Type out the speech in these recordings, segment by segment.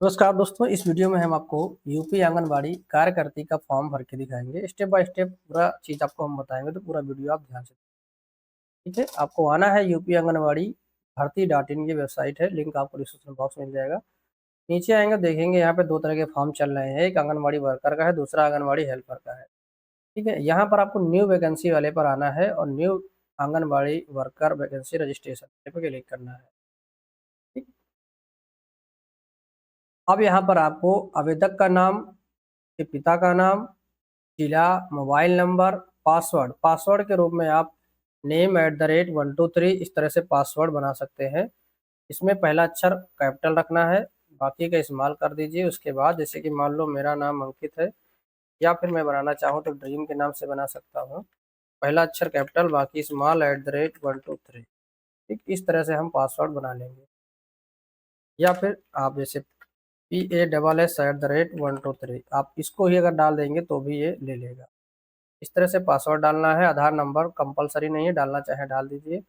नमस्कार दोस्तों, इस वीडियो में हम आपको यूपी आंगनबाड़ी कार्यकर्ती का फॉर्म भर के दिखाएंगे। स्टेप बाय स्टेप पूरा चीज़ आपको हम बताएंगे, तो पूरा वीडियो आप ध्यान से ठीक है। आपको आना है UP Anganwadi Bharti dot in, ये वेबसाइट है, लिंक आपको डिस्क्रिप्शन बॉक्स में मिल जाएगा। नीचे आएंगे, देखेंगे यहाँ पे दो तरह के फॉर्म चल रहे हैं, एक आंगनबाड़ी वर्कर का है, दूसरा आंगनबाड़ी हेल्पर का है। ठीक है, यहाँ पर आपको न्यू वैकेंसी वाले पर आना है और new anganwadi worker vacancy registration पे क्लिक करना है। ठीक। अब यहाँ पर आपको आवेदक का नाम, के पिता का नाम, जिला, मोबाइल नंबर, पासवर्ड पासवर्ड के रूप में आप name@123 इस तरह से पासवर्ड बना सकते हैं। इसमें पहला अक्षर कैपिटल रखना है, बाकी का स्मॉल कर दीजिए। उसके बाद जैसे कि मान लो मेरा नाम अंकित है, या फिर मैं बनाना चाहूँ तो ड्रीम के नाम से बना सकता हूँ। पहला अक्षर कैपिटल, बाकी स्मॉल @123। ठीक, इस तरह से हम पासवर्ड बना लेंगे। या फिर आप जैसे PASS@123 आप इसको ही अगर डाल देंगे तो भी ये ले लेगा। इस तरह से पासवर्ड डालना है। आधार नंबर कंपलसरी नहीं है, डालना चाहे डाल दीजिए।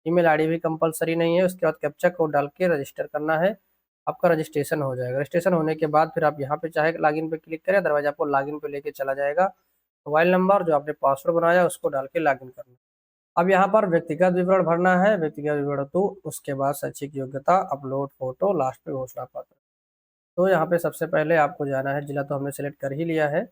ईमेल आईडी भी कंपलसरी नहीं है। उसके बाद कैप्चा कोड डाल के रजिस्टर करना है, आपका रजिस्ट्रेशन हो जाएगा। रजिस्ट्रेशन होने के बाद फिर आप यहाँ पे चाहे लॉगिन पे क्लिक करें, अदरवाइज आपको लॉगिन पे लेके चला जाएगा। मोबाइल नंबर जो आपने पासवर्ड बनाया उसको डाल के लॉगिन करना है। अब यहाँ पर व्यक्तिगत विवरण भरना है, व्यक्तिगत विवरण तो उसके बाद शैक्षिक योग्यता, अपलोड फोटो, लास्ट में घोषणा पत्र। तो यहाँ पे सबसे पहले आपको जाना है, जिला तो हमने सेलेक्ट कर ही लिया है।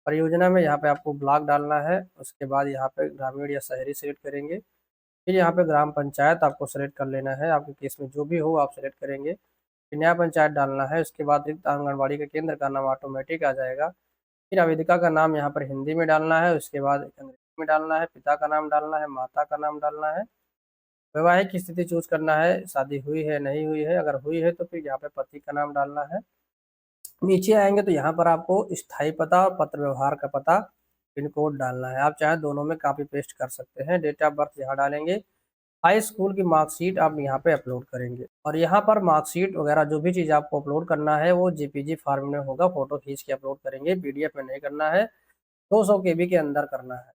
परियोजना में यहाँ पे आपको ब्लॉक डालना है, उसके बाद यहाँ पे ग्रामीण या शहरी सेलेक्ट करेंगे। फिर यहाँ पे ग्राम पंचायत आपको सेलेक्ट कर लेना है, आपके केस में जो भी हो आप सेलेक्ट करेंगे। फिर नया पंचायत डालना है, उसके बाद रिक्त आंगनबाड़ी के केंद्र का नाम ऑटोमेटिक आ जाएगा। फिर आवेदिका का नाम यहाँ पर हिंदी में डालना है, उसके बाद अंग्रेजी में डालना है, पिता का नाम डालना है, माता का नाम डालना है। वैवाहिक स्थिति चूज करना है, शादी हुई है नहीं हुई है, अगर हुई है तो फिर यहाँ पे पति का नाम डालना है। नीचे आएंगे तो यहाँ पर आपको स्थायी पता और पत्र व्यवहार का पता, पिन कोड डालना है। आप चाहे दोनों में कॉपी पेस्ट कर सकते हैं। डेट ऑफ बर्थ यहाँ डालेंगे। हाई स्कूल की मार्कशीट आप यहाँ पे अपलोड करेंगे, और यहाँ पर मार्कशीट वगैरह जो भी चीज़ आपको अपलोड करना है वो जेपीजी फॉर्म में होगा, फोटो खींच के अपलोड करेंगे, पीडीएफ में नहीं करना है। 200 केबी के अंदर करना है।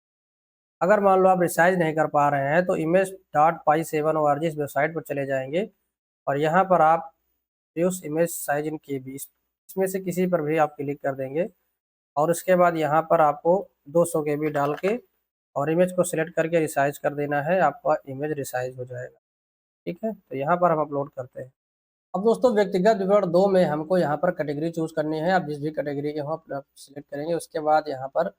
अगर मान लो आप रिसाइज नहीं कर पा रहे हैं तो image.pi7org इस वेबसाइट पर चले जाएंगे, और यहाँ पर आप यूज इमेज साइज इन केबी, इसमें से किसी पर भी आप क्लिक कर देंगे, और उसके बाद यहाँ पर आपको 200 केबी डाल के और इमेज को सिलेक्ट करके रिसाइज कर देना है, आपका इमेज रिसाइज हो जाएगा। ठीक है, तो यहाँ पर हम अपलोड करते हैं। अब दोस्तों व्यक्तिगत विवरण 2 में हमको यहाँ पर कैटेगरी चूज करनी है। आप जिस भी कैटेगरी के हो आप सिलेक्ट करेंगे, उसके बाद यहाँ पर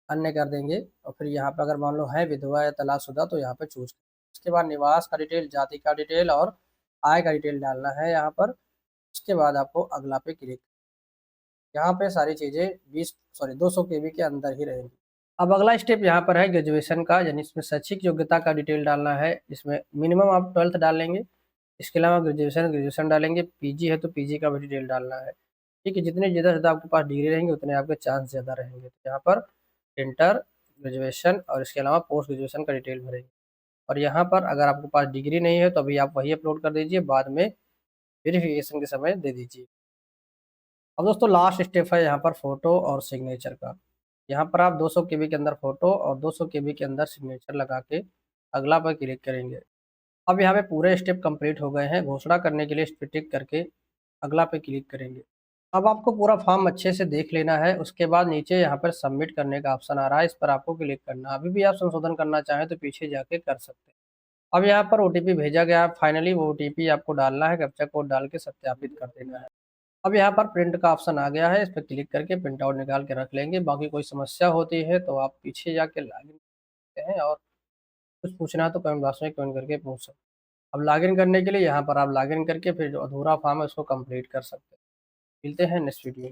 अन्य कर देंगे, और फिर यहाँ पर अगर मान लो है विधवा या तलाकशुदा तो यहाँ पे चूज। उसके बाद निवास का डिटेल, जाति का डिटेल और आय का डिटेल डालना है यहाँ पर। उसके बाद आपको अगला पे क्लिक, यहाँ पे सारी चीज़ें 200 केबी के अंदर ही रहेंगी। अब अगला स्टेप यहाँ पर है ग्रेजुएशन का, यानी इसमें शैक्षिक योग्यता का डिटेल डालना है। इसमें मिनिमम आप 12th डाल लेंगे, इसके अलावा ग्रेजुएशन डालेंगे, पीजी है तो पीजी का भी डिटेल डालना है। ठीक है, जितने ज़्यादा आपके पास डिग्री रहेंगे उतने आपके चांस ज़्यादा रहेंगे। तो यहाँ पर इंटर, ग्रेजुएशन और इसके अलावा पोस्ट ग्रेजुएशन का डिटेल भरेंगे। और यहाँ पर अगर आपके पास डिग्री नहीं है तो अभी आप वही अपलोड कर दीजिए, बाद में वेरिफिकेशन के समय दे दीजिए। अब दोस्तों लास्ट स्टेप है यहाँ पर फोटो और सिग्नेचर का। यहाँ पर आप 200 केबी के अंदर फोटो और 200 केबी के अंदर सिग्नेचर लगा के अगला पर क्लिक करेंगे। अब यहाँ पे पूरे स्टेप कंप्लीट हो गए हैं। घोषणा करने के लिए इस पे टिक करके अगला पे क्लिक करेंगे। अब आपको पूरा फॉर्म अच्छे से देख लेना है। उसके बाद नीचे यहाँ पर सबमिट करने का ऑप्शन आ रहा है, इस पर आपको क्लिक करना है। अभी भी आप संशोधन करना चाहें तो पीछे जाके कर सकते हैं। अब यहाँ पर ओटीपी भेजा गया है, फाइनली वो ओटीपी आपको डालना है, कैप्चा कोड डाल के सत्यापित कर देना है। अब यहाँ पर प्रिंट का ऑप्शन आ गया है, इस पर क्लिक करके प्रिंट आउट निकाल के रख लेंगे। बाकी कोई समस्या होती है तो आप पीछे जाके लॉगिन करते हैं, और कुछ पूछना है तो कमेंट बॉक्स में कमेंट करके पूछ सकते हैं। अब लॉगिन करने के लिए यहाँ पर आप लॉगिन करके फिर जो अधूरा फॉर्म है उसको कंप्लीट कर सकते हैं। मिलते हैं नेक्स्ट वीडियो में।